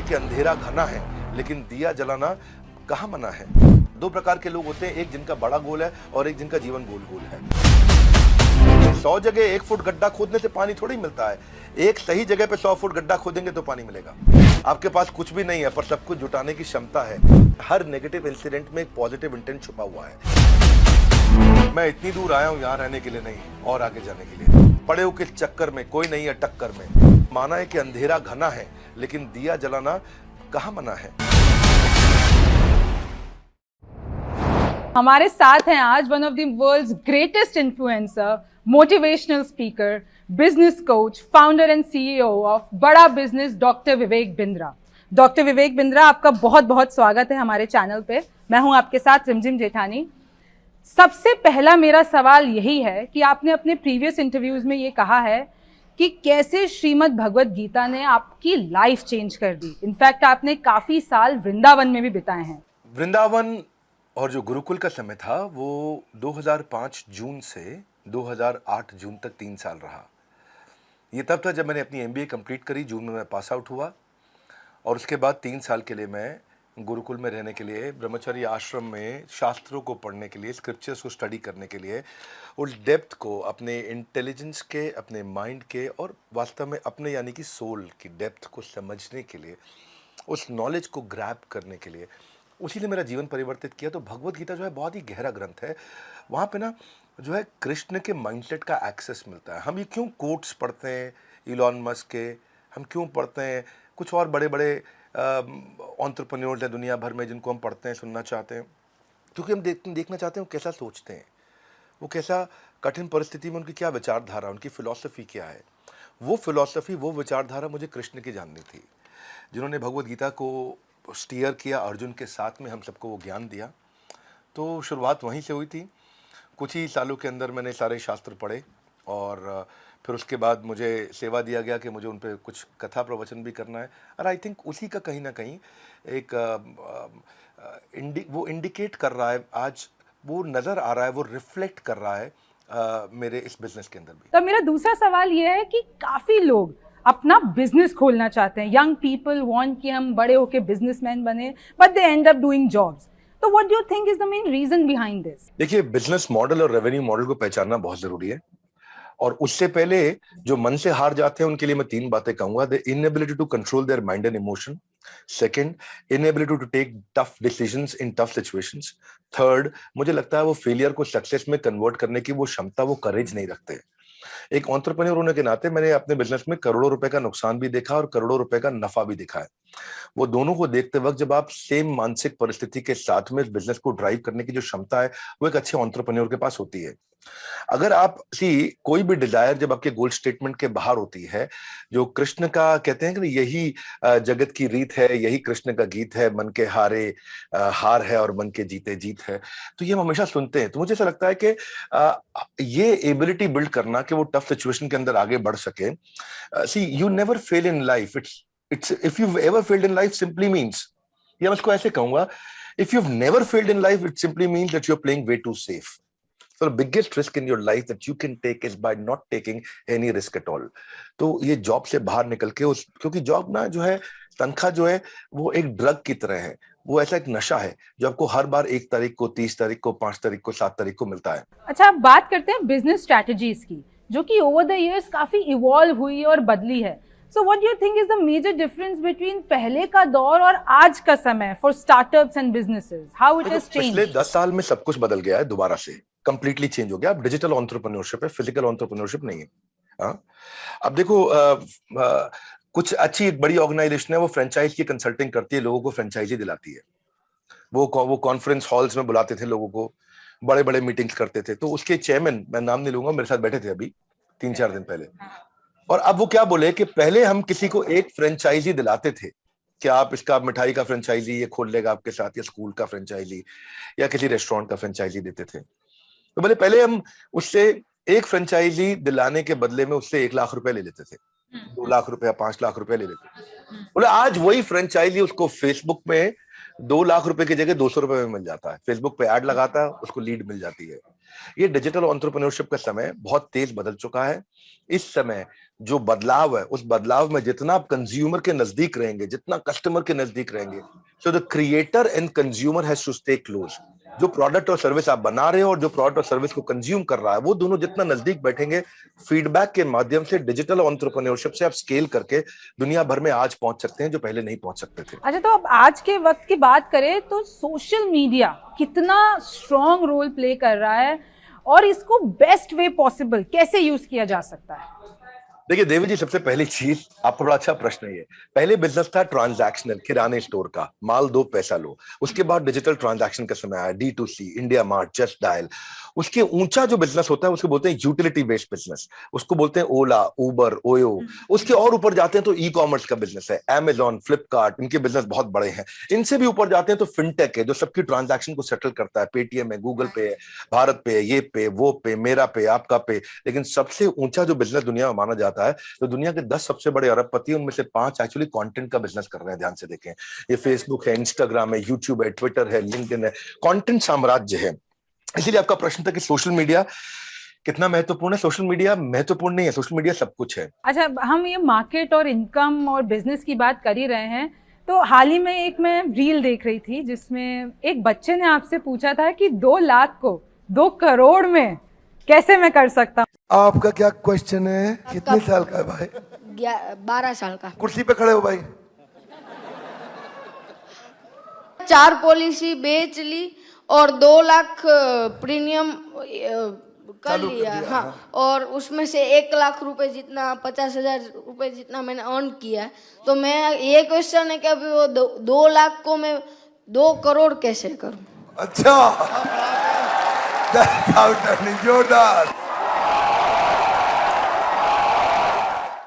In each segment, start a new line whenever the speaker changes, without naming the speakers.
कि अंधेरा घना है लेकिन दिया जलाना कहाँ मना है। दो प्रकार के लोग होते हैं, एक जिनका बड़ा गोल है और एक जिनका जीवन गोल गोल है। 100 जगह 1 फुट गड्ढा खोदने से पानी थोड़ी मिलता है, एक सही जगह पे 100 फुट गड्ढा खोदेंगे तो पानी मिलेगा। आपके पास कुछ भी नहीं है पर सब कुछ जुटाने की क्षमता है। हर नेगेटिव इंसिडेंट में एक पॉजिटिव इंटेंट छुपा हुआ है। मैं इतनी दूर आया हूं यहाँ रहने के लिए नहीं, और आगे जाने के लिए। पड़े हो किस चक्कर में, कोई नहीं है टक्कर में। माना है कि अंधेरा घना है लेकिन दिया जलाना कहाँ मना है।
हमारे साथ हैं आज one of the world's greatest influencer, motivational speaker, business coach, founder and CEO of Bada business, doctor Vivek Bindra. Doctor Vivek Bindra, आपका बहुत बहुत स्वागत है हमारे चैनल पे। मैं हूं आपके साथ रिमझिम जेठानी। सबसे पहला मेरा सवाल यही है कि आपने अपने प्रीवियस इंटरव्यूज में ये कहा है कि कैसे श्रीमद् भगवत गीता ने आपकी लाइफ चेंज कर दी। इनफैक्ट आपने काफी साल वृंदावन में भी बिताए हैं।
वृंदावन और जो गुरुकुल का समय था वो 2005 जून से 2008 जून तक 3 साल रहा। ये तब था जब मैंने अपनी एमबीए कंप्लीट करी। जून में मैं पास आउट हुआ और उसके बाद 3 साल के लिए मैं गुरुकुल में रहने के लिए, ब्रह्मचर्य आश्रम में शास्त्रों को पढ़ने के लिए, स्क्रिप्चर्स को स्टडी करने के लिए, उस डेप्थ को अपने इंटेलिजेंस के, अपने माइंड के और वास्तव में अपने यानी कि सोल की डेप्थ को समझने के लिए, उस नॉलेज को ग्रैब करने के लिए, उसी ने मेरा जीवन परिवर्तित किया। तो भगवत गीता जो है बहुत ही गहरा ग्रंथ है। वहाँ पे ना जो है कृष्ण के माइंडसेट का एक्सेस मिलता है। हम ये क्यों कोट्स पढ़ते हैं इलॉन मस्क के, हम क्यों पढ़ते हैं कुछ और बड़े बड़े एंटरप्रेन्योर्स हैं दुनिया भर में जिनको हम पढ़ते हैं, सुनना चाहते हैं, क्योंकि हम देखना चाहते हैं वो कैसा सोचते हैं, वो कैसा कठिन परिस्थिति में उनकी क्या विचारधारा, उनकी फ़िलॉसफ़ी क्या है। वो फ़िलॉसफ़ी, वो विचारधारा मुझे कृष्ण की जाननी थी, जिन्होंने भगवत गीता को स्टीयर किया, अर्जुन के साथ में हम सबको वो ज्ञान दिया। तो शुरुआत वहीं से हुई थी। कुछ ही सालों के अंदर मैंने सारे शास्त्र पढ़े और फिर उसके बाद मुझे सेवा दिया गया कि मुझे उन पर कुछ कथा प्रवचन भी करना है। और आई थिंक उसी का कहीं ना कहीं एक वो इंडिकेट कर रहा है, आज वो नज़र आ रहा है, वो रिफ्लेक्ट कर रहा है मेरे इस बिजनेस के अंदर भी।
तो मेरा दूसरा सवाल ये है कि काफ़ी लोग अपना बिजनेस खोलना चाहते हैं। यंग पीपल वांट कि हम बड़े होके बिजनेसमैन बने, but they end up doing jobs. तो what do you think is the main reason behind this?
देखिए, बिजनेस मॉडल और रेवेन्यू मॉडल को पहचानना बहुत जरूरी है। और उससे पहले जो मन से हार जाते हैं उनके लिए मैं 3 बातें कहूंगा। The inability to control their mind and emotion, second inability to take tough decisions in tough situations, third मुझे लगता है वो फेलियर को सक्सेस में कन्वर्ट करने की वो क्षमता, वो करेज नहीं रखते। एक एंटरप्रेन्योर होने के नाते मैंने अपने बिजनेस में करोड़ों रुपए का नुकसान भी देखा और करोड़ों रुपए का नफा भी देखा है। वो दोनों को देखते वक्त जब आप सेम मानसिक परिस्थिति के साथ में इस बिजनेस को ड्राइव करने की जो क्षमता है वो एक अच्छे एंटरप्रेन्योर के पास होती है। अगर आप कोई भी डिजायर जब आपके गोल स्टेटमेंट के बाहर होती है, जो कृष्ण का कहते हैं कि यही जगत की रीत है, यही कृष्ण का गीत है, मन के हारे हार है और मन के जीते जीत है, तो ये हम हमेशा सुनते हैं। तो मुझे ऐसा लगता है कि ये एबिलिटी बिल्ड करना कि वो टफ सिचुएशन के अंदर आगे बढ़ सके। See you never fail in life. It's if you ever failed in life simply means, या मैं इसको ऐसे कहूंगा, if you never failed in life it simply means that you are playing way too safe. So the biggest risk in your life that you can take is by not taking any risk at all. तो ये job से बाहर निकल के क्योंकि job ना जो है, तनख्वाह जो है वो एक ड्रग की तरह है, वो ऐसा एक नशा है जो आपको हर बार 1 तारीख को, 30 तारीख को, 5 तारीख को, 7 तारीख को मिलता है।
अच्छा, अब बात करते हैं बिजनेस स्ट्रैटेजीज की, जो कि ओवर द इयर्स काफी इवॉल्व हुई और बदली है। So what do you think is the major difference between पहले का दौर और आज का समय for startups and businesses? How it has changed?
पिछले 10 साल में सब कुछ बदल गया है, दोबारा से कंप्लीटली चेंज हो गया। अब डिजिटल एंटरप्रेन्योरशिप है, फिजिकल एंटरप्रेन्योरशिप नहीं है। हाँ, अब देखो कुछ अच्छी एक बड़ी ऑर्गेनाइजेशन है, वो फ्रेंचाइज की कंसल्टिंग करती है, लोगों को फ्रेंचाइजी दिलाती है। वो कॉन्फ्रेंस हॉल्स में बुलाते थे लोगों को, बड़े बड़े मीटिंग्स करते थे। तो उसके चेयरमैन, मैं नाम नहीं लूंगा, मेरे साथ बैठे थे अभी 3-4 दिन पहले। और अब वो क्या बोले कि पहले हम किसी को एक फ्रेंचाइजी दिलाते थे कि आप इसका मिठाई का फ्रेंचाइजी ये खोल लेगा आपके साथ, या स्कूल का फ्रेंचाइजी, या किसी रेस्टोरेंट का फ्रेंचाइजी देते थे। तो बोले पहले हम उससे एक फ्रेंचाइजी दिलाने के बदले में उससे 1 लाख रुपए ले लेते थे, 2 लाख रुपए, 5 लाख रुपए ले लेते थे। बोले आज वही फ्रेंचाइजी उसको फेसबुक में 2 लाख रुपए की जगह 200 रुपए में मिल जाता है। फेसबुक पे ऐड लगाता है, उसको लीड मिल जाती है। ये डिजिटल एंटरप्रेन्योरशिप का समय बहुत तेज बदल चुका है। इस समय जो बदलाव है, उस बदलाव में जितना आप कंज्यूमर के नजदीक रहेंगे, जितना कस्टमर के नजदीक रहेंगे, so the creator and consumer has to stay close. जो प्रोडक्ट और सर्विस आप बना रहे हो और जो प्रोडक्ट और सर्विस को कंज्यूम कर रहा है, वो दोनों जितना नजदीक बैठेंगे, फीडबैक के माध्यम से डिजिटल एंटरप्रेन्योरशिप से आप स्केल करके दुनिया भर में आज पहुंच सकते हैं जो पहले नहीं पहुंच सकते थे।
अच्छा, तो अब आज के वक्त की बात करें तो सोशल मीडिया कितना स्ट्रॉन्ग रोल प्ले कर रहा है और इसको बेस्ट वे पॉसिबल कैसे यूज किया जा सकता है?
देखिए देवी जी, सबसे पहली चीज, आपका बड़ा अच्छा प्रश्न है ये। पहले बिजनेस था ट्रांजैक्शनल, किराने स्टोर का, माल दो पैसा लो। उसके बाद डिजिटल ट्रांजैक्शन का समय आया, D2C, India mart, just dial. उसके ऊंचा जो बिजनेस होता है उसको बोलते हैं यूटिलिटी बेस्ड बिजनेस, उसको बोलते हैं ओला, उबर, ओयो। उसके और ऊपर जाते हैं तो ई कॉमर्स का बिजनेस है, अमेजॉन, फ्लिपकार्ट, इनके बिजनेस बहुत बड़े हैं। इनसे भी ऊपर जाते हैं तो फिनटेक है, जो सबकी ट्रांजैक्शन को सेटल करता है, पेटीएम है, गूगल पे है, भारत पे, ये पे, वो पे, मेरा पे, आपका पे। लेकिन सबसे ऊंचा जो बिजनेस दुनिया में माना जाता है, तो दुनिया के 10 सबसे बड़े अरबपति, उनमें से 5 एक्चुअली कंटेंट का बिजनेस कर रहे हैं। ध्यान से देखें, ये फेसबुक है, इंस्टाग्राम है, यूट्यूब है, ट्विटर है, लिंक्डइन है, कंटेंट साम्राज्य है। इसीलिए आपका प्रश्न था कि सोशल मीडिया कितना महत्वपूर्ण है। सोशल मीडिया महत्वपूर्ण नहीं है, सोशल मीडिया सब कुछ है।
अच्छा, हम ये मार्केट और इनकम और बिजनेस की बात कर ही रहे हैं, तो हाल ही में एक मैं रील देख रही थी जिसमें एक बच्चे ने आपसे पूछा था कि 2 लाख को 2 करोड़ में कैसे मैं कर सकता हूँ।
आपका क्या क्वेश्चन है? कितने साल का है भाई?
12 साल का।
कुर्सी पे खड़े हो भाई।
4 पॉलिसी बेच ली और 2 लाख प्रीमियम कर लिया। हाँ, और उसमें से 1 लाख रुपए जितना, 50,000 रुपए जितना मैंने अर्न किया है। तो मैं, ये क्वेश्चन है कि अभी वो 2 लाख को मैं 2 करोड़ कैसे करूं?
अच्छा, जोरदार।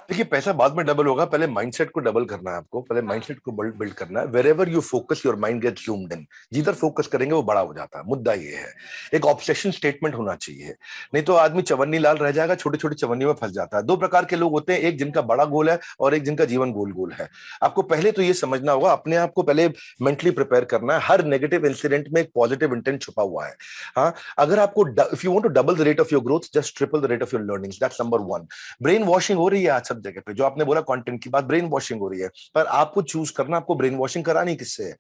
देखिए, पैसा बाद में डबल होगा, पहले माइंडसेट को डबल करना है आपको, पहले माइंडसेट को बिल्ड करना है। Wherever you focus your mind gets zoomed in. जिधर फोकस करेंगे वो बड़ा हो जाता है। मुद्दा ये है, एक ऑब्सेशन स्टेटमेंट होना चाहिए, नहीं तो आदमी चवन्नी लाल रह जाएगा, छोटी छोटी चवन्नी में फंस जाता है। 2 प्रकार के लोग होते हैं, एक जिनका बड़ा गोल है और एक जिनका जीवन गोल गोल है। आपको पहले तो ये समझना होगा, अपने आप को पहले मेंटली प्रिपेयर करना है। हर नेगेटिव इंसिडेंट में एक पॉजिटिव इंटेंट छुपा हुआ है। हाँ, अगर आपको, if you want to double the rate of your growth, just triple the rate of your learnings. That's number 1। Brain washing हो रही है आज सब जगह पे, जो आपने बोला कंटेंट की बात, ब्रेन वॉशिंग हो रही है, पर आपको चूज करना, आपको ब्रेन वॉशिंग करानी किससे है?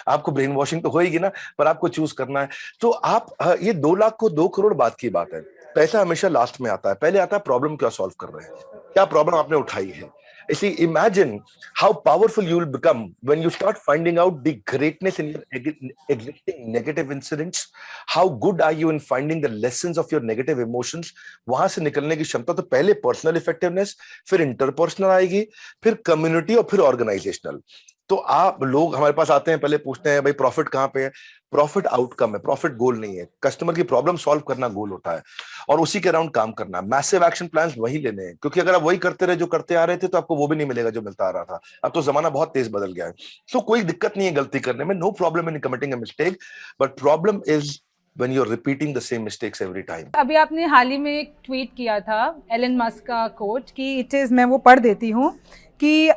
आपको ब्रेन वॉशिंग तो होएगी ना, पर आपको चूज करना है। तो आप, ये 2 लाख को 2 करोड़ बात की बात है। पैसा हमेशा लास्ट में आता है, पहले आता है प्रॉब्लम क्या सॉल्व कर रहे हैं, क्या प्रॉब्लम आपने उठाई है। इसलिए imagine how powerful you will become when you start finding out the greatness in your existing negative incidents. How good are you in finding the lessons of your negative emotions. वहां से निकलने की क्षमता, तो पहले पर्सनल इफेक्टिवनेस, फिर interpersonal आएगी, फिर कम्युनिटी और फिर ऑर्गेनाइजेशनल। तो आप लोग हमारे पास आते हैं, पहले पूछते हैं भाई प्रॉफिट कहां पे है? प्रॉफिट आउटकम है, प्रॉफिट गोल नहीं है। कस्टमर की प्रॉब्लम सॉल्व करना गोल होता है और उसी के अराउंड काम करना। मैसिव एक्शन प्लान्स वही लेने हैं, क्योंकि अगर आप वही करते रहे जो करते आ रहे थे, तो आपको वो भी नहीं मिलेगा जो मिलता आ रहा था। अब तो जमाना बहुत तेज बदल गया है। सो कोई दिक्कत नहीं है गलती करने में, no problem in committing a mistake, but problem is when you're repeating the same mistakes every time.
अभी आपने हाल ही में एक ट्वीट किया था एलन मस्क का कोट कि इट इज, मैं वो पढ़ देती हूँ कि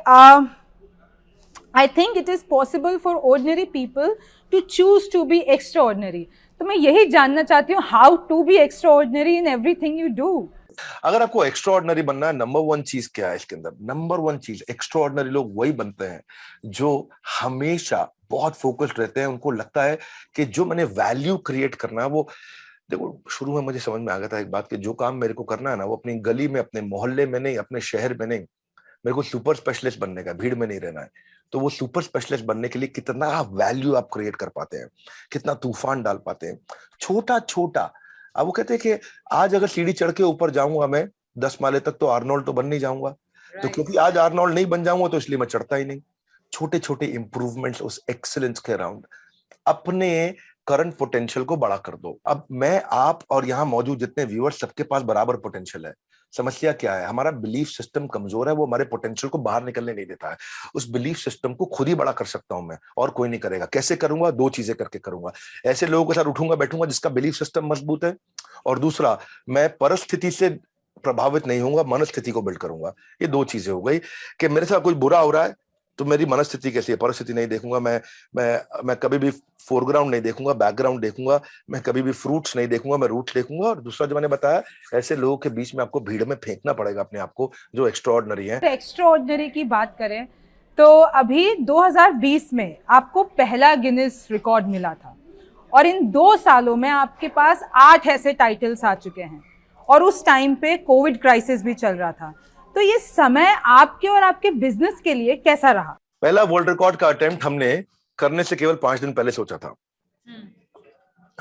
I think it is possible for ordinary people to choose to be extraordinary. तो मैं यही जानना चाहती हूँ, how to be extraordinary in everything you do.
अगर आपको एक्स्ट्राऑर्डिनरी बनना है, नंबर 1 चीज क्या है इसके अंदर? नंबर 1 चीज, एक्स्ट्राऑर्डिनरी लोग वही बनते हैं जो हमेशा बहुत फोकस्ड रहते हैं। उनको लगता है कि जो मैंने वैल्यू क्रिएट करना है वो, देखो शुरू में मुझे समझ में आ गया था एक बात कि जो काम मेरे को करना है ना, वो अपनी गली में, अपने मोहल्ले में नहीं, अपने शहर में नहीं, मेरे को सुपर स्पेशलिस्ट बनने का, भीड़ में नहीं रहना है। तो वो सुपर स्पेशलिस्ट बनने के लिए कितना वैल्यू आप क्रिएट कर पाते हैं, कितना तूफान डाल पाते हैं, छोटा छोटा। अब वो कहते हैं कि आज अगर सीढ़ी चढ़ के ऊपर जाऊंगा मैं 10 माले तक, तो आर्नोल्ड तो बन नहीं जाऊंगा। तो क्योंकि आज आर्नोल्ड नहीं बन जाऊंगा, तो इसलिए मैं चढ़ता ही नहीं। छोटे छोटे इंप्रूवमेंट्स उस एक्सीलेंस के अराउंड अपने करंट पोटेंशियल को बड़ा कर दो। अब मैं, आप और यहाँ मौजूद जितने व्यूअर्स, सबके पास बराबर पोटेंशियल है। समस्या क्या है? हमारा बिलीफ सिस्टम कमजोर है, वो हमारे पोटेंशियल को बाहर निकलने नहीं देता है। उस बिलीफ सिस्टम को खुद ही बड़ा कर सकता हूं मैं, और कोई नहीं करेगा। कैसे करूंगा? 2 चीजें करके करूंगा। ऐसे लोगों के साथ उठूंगा बैठूंगा जिसका बिलीफ सिस्टम मजबूत है, और दूसरा, मैं परिस्थिति से प्रभावित नहीं होऊंगा, मनस्थिति को बिल्ड करूंगा। ये 2 चीजें हो गई कि मेरे साथ कुछ बुरा हो रहा है, तो मेरी मनस्थिति कैसी है, परिस्थिति नहीं देखूंगा मैं कभी भी फोरग्राउंड नहीं देखूंगा, बैकग्राउंड देखूंगा, मैं कभी भी फ्रूट्स नहीं देखूंगा, मैं रूट्स देखूंगा। और दूसरा जो मैंने बताया, ऐसे लोगों के बीच में आपको भीड़ में फेंकना पड़ेगा अपने आप को जो एक्स्ट्राऑर्डिनरी है।
एक्स्ट्राऑर्डिनरी की बात करें तो अभी 2020 में आपको पहला गिनीज रिकॉर्ड मिला था और इन 2 सालों में आपके पास 8 ऐसे टाइटल्स आ चुके हैं और उस टाइम पे कोविड क्राइसिस भी चल रहा था। तो ये समय आपके और आपके बिजनेस के लिए कैसा रहा?
पहला वर्ल्ड रिकॉर्ड का अटेम्प्ट हमने करने से केवल 5 दिन पहले सोचा था,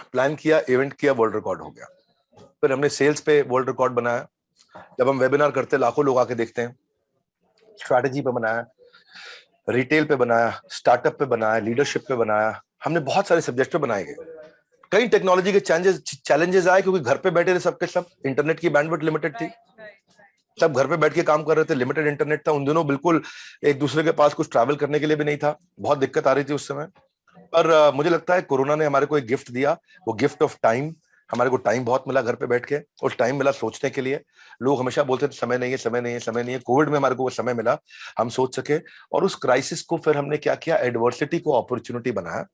प्लान किया, इवेंट किया, वर्ल्ड रिकॉर्ड हो गया। फिर हमने सेल्स पे वर्ल्ड रिकॉर्ड बनाया। जब हम वेबिनार करते लाखों लोग आके देखते हैं। स्ट्रैटेजी पे बनाया, रिटेल पे बनाया, स्टार्टअप पे बनाया, लीडरशिप पे बनाया, हमने बहुत सारे सब्जेक्ट पे बनाए गए। कई टेक्नोलॉजी के चैलेंजेस आए क्योंकि घर पे बैठे थे सबके सब, इंटरनेट की बैंडविड्थ लिमिटेड थी, सब घर पे बैठ के काम कर रहे थे, लिमिटेड इंटरनेट था। उन दिनों बिल्कुल एक दूसरे के पास कुछ ट्रैवल करने के लिए भी नहीं था, बहुत दिक्कत आ रही थी उस समय। पर मुझे लगता है कोरोना ने हमारे को एक गिफ्ट दिया, वो गिफ्ट ऑफ टाइम। हमारे को टाइम बहुत मिला घर पे बैठ के, और टाइम मिला सोचने के लिए। लोग हमेशा बोलते थे समय नहीं है, समय नहीं है, समय नहीं है। कोविड में हमारे को वो समय मिला, हम सोच सके, और उस क्राइसिस को फिर हमने क्या किया, एडवर्सिटी को अपॉर्चुनिटी बनाया।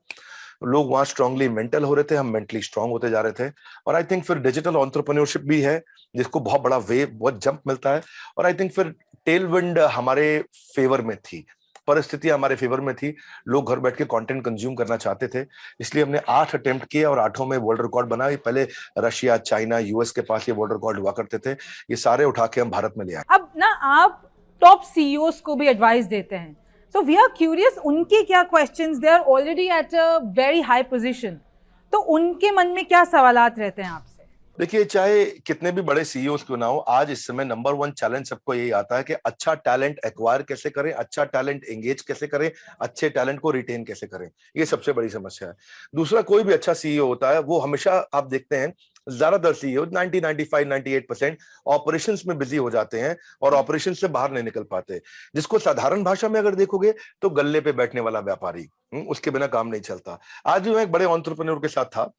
लोग वहां स्ट्रांगली मेंटल हो रहे थे, हम मेंटली स्ट्रांग होते जा रहे थे। और आई थिंक फिर डिजिटल एंटरप्रेन्योरशिप भी है जिसको बहुत बड़ा वेव, बहुत जंप मिलता है। और आई थिंक फिर टेलविंड हमारे फेवर में थी, परिस्थितियां हमारे फेवर में थी। लोग घर बैठ के कंटेंट कंज्यूम करना चाहते थे, इसलिए हमने 8 अटेम्प्ट किए और 8 में वर्ल्ड रिकॉर्ड बना। पहले रशिया, चाइना, यूएस के पास ये वर्ल्ड रिकॉर्ड हुआ करते थे, ये सारे उठा के हम भारत में ले आए।
अब ना आप टॉप सीईओज को भी एडवाइस देते हैं, सो वी आर क्यूरियस उनके क्या questions, they are already at a very high position, तो उनके मन में क्या सवालात रहते हैं आपसे?
देखिए, चाहे कितने भी बड़े सीईओज क्यों ना हो, आज इस समय नंबर 1 चैलेंज सबको यही आता है कि अच्छा टैलेंट एक्वायर कैसे करें, अच्छा टैलेंट एंगेज कैसे करें, अच्छे टैलेंट को रिटेन कैसे करें। ये सबसे बड़ी समस्या है। दूसरा, कोई भी अच्छा सीईओ होता है वो हमेशा, आप देखते हैं ज्यादातर सीईओ 90, 95, 98% ऑपरेशंस में बिजी हो जाते हैं और ऑपरेशन से बाहर नहीं निकल पाते। जिसको साधारण भाषा में अगर देखोगे तो गल्ले पे बैठने वाला व्यापारी, उसके बिना काम नहीं चलता। आज भी मैं एक बड़े एंटरप्रेन्योर के साथ था,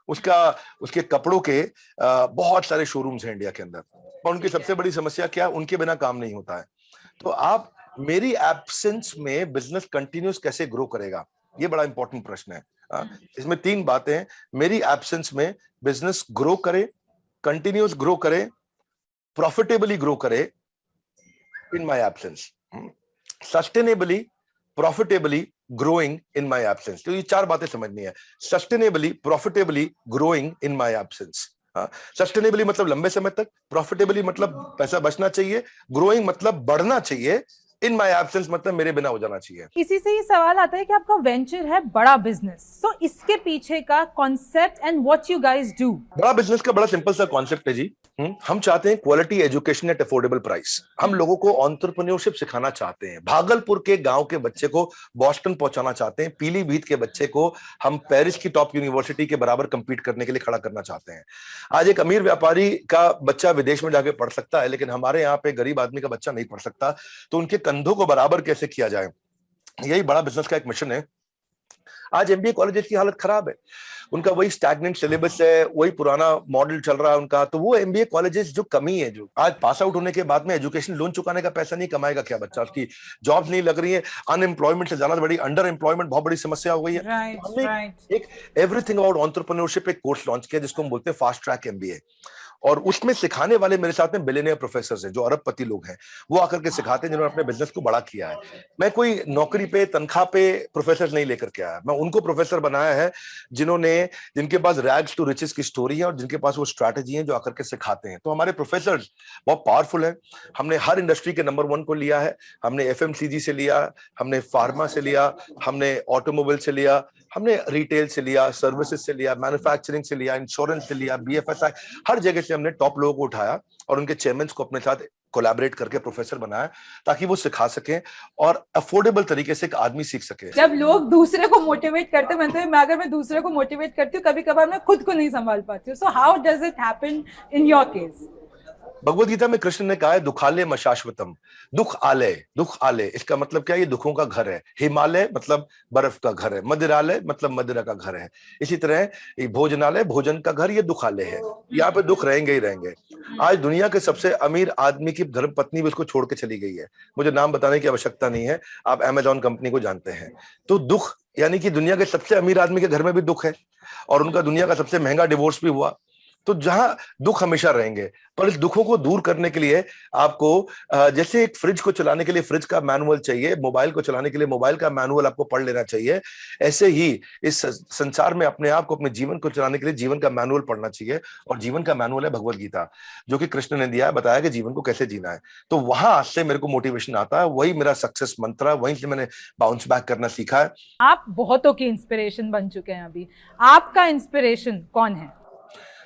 उसके कपड़ों के बहुत सारे शोरूम्स हैं इंडिया के अंदर, और उनकी सबसे बड़ी समस्या क्या है, उनके बिना काम नहीं होता है। तो आप, मेरी एब्सेंस में बिजनेस कंटिन्यूस कैसे ग्रो करेगा, ये बड़ा इंपॉर्टेंट प्रश्न है। इसमें 3 बातें हैं। मेरी एब्सेंस में बिजनेस ग्रो करे, कंटिन्यूस ग्रो करे, प्रॉफिटेबली ग्रो करे in my absence, sustainably, profitably growing in my absence. तो ये 4 बातें समझनी है। Sustainably, profitably growing in my absence. Sustainably मतलब लंबे समय तक, प्रॉफिटेबली मतलब पैसा बचना चाहिए, ग्रोइंग मतलब बढ़ना चाहिए, इन माय एब्सेंस मतलब मेरे बिना हो जाना चाहिए।
इसी से ये सवाल आता है कि आपका वेंचर है बड़ा बिजनेस, सो इसके पीछे का concept and what you guys do.
बड़ा बिजनेस का बड़ा सिंपल सा कॉन्सेप्ट है जी। हम चाहते हैं quality education at affordable price. हम लोगों को एंटरप्रेन्योरशिप सिखाना चाहते हैं। भागलपुर के गांव के बच्चे को बोस्टन पहुंचाना चाहते हैं, पीलीभीत के बच्चे को हम पेरिस की टॉप यूनिवर्सिटी के बराबर कंपीट करने के लिए खड़ा करना चाहते हैं। आज एक अमीर व्यापारी का बच्चा विदेश में जाके पढ़ सकता है, लेकिन हमारे यहाँ पे गरीब आदमी का बच्चा नहीं पढ़ सकता। तो उनके कंधों को बराबर कैसे किया जाए, यही बड़ा बिजनेस का एक मिशन है। आज एमबीए कॉलेजेस की हालत खराब है, उनका वही स्टैग्नेंट सिलेबस है, वही पुराना मॉडल चल रहा है उनका। तो वो एमबीए कॉलेजेस जो कमी है, जो आज पास आउट होने के बाद में एजुकेशन लोन चुकाने का पैसा नहीं कमाएगा क्या बच्चा, उसकी जॉब्स नहीं लग रही है, अनएम्प्लॉयमेंट से ज्यादा बड़ी अंडर एम्प्लॉयमेंट बहुत बड़ी समस्या हो गई है।
राइट।
एक एवरीथिंग अबाउट एंटरप्रेन्योरशिप एक कोर्स लॉन्च किया जिसको हम बोलते हैं फास्ट ट्रैक एमबीए, और उसमें सिखाने वाले मेरे साथ में बिलियनियर प्रोफेसर हैं जो अरबपति लोग हैं। वो आकर के सिखाते हैं जिन्होंने अपने बिजनेस को बड़ा किया है। मैं कोई नौकरी पे, तनख्वाह पे प्रोफेसर नहीं लेकर के आया, मैं उनको प्रोफेसर बनाया है जिनके पास रैग्स टू रिचेस की स्टोरी है और जिनके पास वो स्ट्रैटेजी है जो आकर के सिखाते हैं। तो हमारे प्रोफेसर बहुत पावरफुल है। हमने हर इंडस्ट्री के नंबर 1 को लिया है। हमने एफएमसीजी से लिया, हमने फार्मा से लिया, हमने ऑटोमोबाइल से लिया, हमने रिटेल से लिया, सर्विसेज से लिया, मैन्युफैक्चरिंग से लिया, इंश्योरेंस से लिया, बीएफएसआई, हर जगह से हमने टॉप लोगों को उठाया और उनके चेयरमैन को अपने साथ कोलैबोरेट करके प्रोफेसर बनाया ताकि वो सिखा सके और अफोर्डेबल तरीके से एक आदमी सीख सके।
जब लोग दूसरे को मोटिवेट करते हैं, अगर मैं दूसरे को मोटिवेट करती हूँ, कभी कभार मैं खुद को नहीं संभाल पाती हूँ। So how does it happen in your case?
Bhagavad Gita में कृष्ण ने कहा है दुखालय मशाश्वतम, दुख आलय, इसका मतलब क्या है, ये दुखों का घर है। हिमालय मतलब बर्फ का घर है, मदिरालय मतलब मदिरा का घर है। इसी तरह भोजनालय भोजन का घर, ये दुखालय है। यहाँ पे दुख रहेंगे ही रहेंगे। आज दुनिया के सबसे अमीर आदमी की धर्मपत्नी भी उसको छोड़ के चली गई है। मुझे नाम बताने की आवश्यकता नहीं है, आप अमेजॉन कंपनी को जानते हैं। तो दुख, यानी कि दुनिया के सबसे अमीर आदमी के घर में भी दुख है, और उनका दुनिया का सबसे महंगा डिवोर्स भी हुआ। तो जहां दुख हमेशा रहेंगे, पर इस दुखों को दूर करने के लिए आपको जैसे एक फ्रिज को चलाने के लिए फ्रिज का मैनुअल चाहिए, मोबाइल को चलाने के लिए मोबाइल का मैनुअल आपको पढ़ लेना चाहिए, ऐसे ही इस संसार में अपने आप को, अपने जीवन को चलाने के लिए जीवन का मैनुअल पढ़ना चाहिए। और जीवन का मैनुअल है भगवत गीता, जो कि कृष्ण ने दिया है, बताया कि जीवन को कैसे जीना है। तो वहां से मेरे को मोटिवेशन आता है, वही मेरा सक्सेस मंत्र है, वहीं से मैंने बाउंस बैक करना सीखा है।
आप बहुतों की इंस्पिरेशन बन चुके हैं, अभी आपका इंस्पिरेशन कौन है?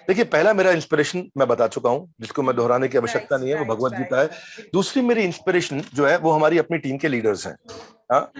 देखिए, पहला मेरा इंस्पिरेशन मैं बता चुका हूं, जिसको मैं दोहराने की आवश्यकता नहीं है, वो भगवत गीता है। दूसरी मेरी इंस्पिरेशन जो है वो हमारी अपनी टीम के लीडर्स हैं, हाँ,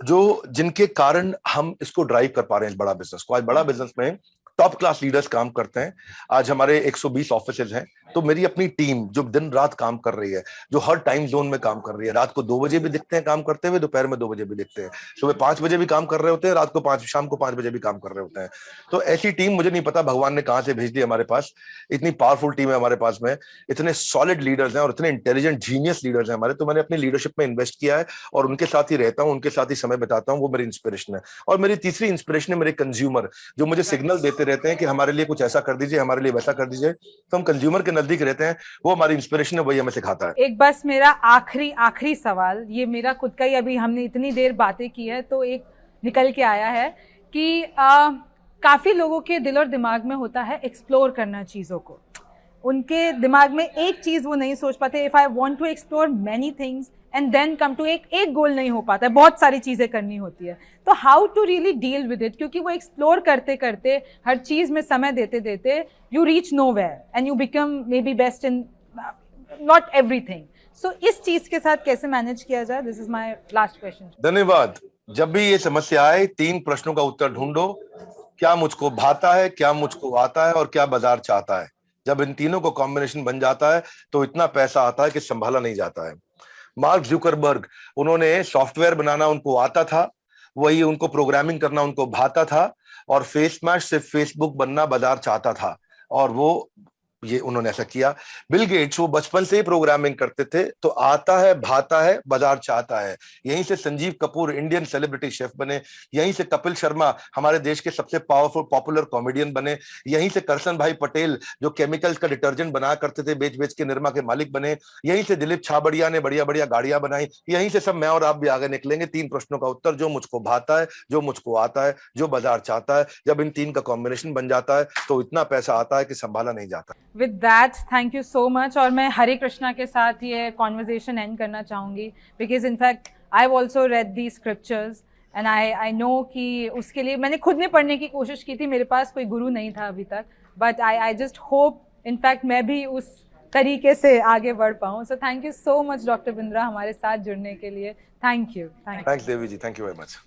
जो जिनके कारण हम इसको ड्राइव कर पा रहे हैं, इस बड़ा बिजनेस को। आज बड़ा बिजनेस में टॉप क्लास लीडर्स काम करते हैं। आज हमारे 120 ऑफिसेज हैं। तो मेरी अपनी टीम जो दिन रात काम कर रही है, जो हर टाइम जोन में काम कर रही है, रात को 2 बजे भी दिखते हैं काम करते हुए, दोपहर में 2 बजे भी दिखते हैं, सुबह 5 बजे भी काम कर रहे होते हैं, रात को शाम को 5 बजे भी काम कर रहे होते हैं। तो ऐसी टीम मुझे नहीं पता भगवान ने कहां से भेज दी हमारे पास। इतनी पावरफुल टीम है हमारे पास में, इतने सॉलिड लीडर्स हैं और इतने इंटेलिजेंट जीनियस लीडर्स हैं हमारे। तो मैंने अपनी लीडरशिप में इन्वेस्ट किया है और उनके साथ ही रहता हूं, उनके साथ ही समय बिताता हूं, वो मेरी इंस्पिरेशन है। और मेरी तीसरी इंस्पिरेशन है मेरे कंज्यूमर, जो मुझे सिग्नल देते रहते हैं कि हमारे लिए कुछ ऐसा कर दीजिए, हमारे लिए वैसा कर दीजिए। तो हम कंज्यूमर के नजदीक रहते हैं, वो हमारी इंस्पिरेशन है, वही हमें सिखाता है।
एक बस मेरा आखिरी सवाल, ये मेरा खुद का ही, अभी हमने इतनी देर बातें की है तो एक निकल के आया है कि काफी लोगों के दिल और दिमाग में होता है एक्सप्लोर करना चीजों को। उनके दिमाग में एक चीज वो नहीं सोच पाते, if I want to explore many things and then come to एक गोल नहीं हो पाता है, बहुत सारी चीजें करनी होती है। तो how to really deal with it, क्योंकि वो एक्सप्लोर करते करते, हर चीज में समय देते देते, you reach nowhere and you become may be best in not everything. So इस चीज के साथ कैसे मैनेज किया जाए? This is my last question.
धन्यवाद। जब भी ये समस्या आए, 3 प्रश्नों का उत्तर ढूंढो। क्या मुझको भाता है, क्या मुझको आता है, और क्या बाजार चाहता है। जब इन तीनों को कॉम्बिनेशन बन जाता है तो इतना पैसा आता है कि संभाला नहीं जाता है। मार्क ज़ुकरबर्ग, उन्होंने सॉफ्टवेयर बनाना उनको आता था, वही उनको प्रोग्रामिंग करना उनको भाता था, और फेसमैश से फेसबुक बनना बाजार चाहता था, और वो ये उन्होंने ऐसा किया। बिल गेट्स, वो बचपन से ही प्रोग्रामिंग करते थे, तो आता है, भाता है, बाजार चाहता है। यहीं से Sanjeev Kapoor Indian celebrity chef बने, यहीं से कपिल शर्मा हमारे देश के सबसे पावरफुल पॉपुलर कॉमेडियन बने, यहीं से करसन भाई पटेल जो केमिकल्स का डिटर्जेंट बनाया करते थे, बेच बेच के निरमा के मालिक बने, यहीं से दिलीप छाबड़िया ने बढ़िया बढ़िया गाड़ियां बनाई, यहीं से सब मैं और आप भी आगे निकलेंगे। 3 प्रश्नों का उत्तर, जो मुझको भाता है, जो मुझको आता है, जो बाजार चाहता है। जब इन 3 का कॉम्बिनेशन बन जाता है तो इतना पैसा आता है कि संभाला नहीं जाता।
With that, thank you so much. और मैं हरे कृष्णा के साथ ये कॉन्वर्जेशन एंड करना चाहूँगी, because in fact I have also red the scriptures and I know कि उसके लिए मैंने खुद ने पढ़ने की कोशिश की थी, मेरे पास कोई गुरु नहीं था अभी तक, but I just hope in fact मैं भी उस तरीके से आगे बढ़ पाऊँ। So thank you so much doctor Bindra हमारे साथ जुड़ने के लिए। Thank you.
Thanks Devi ji, thank you very much.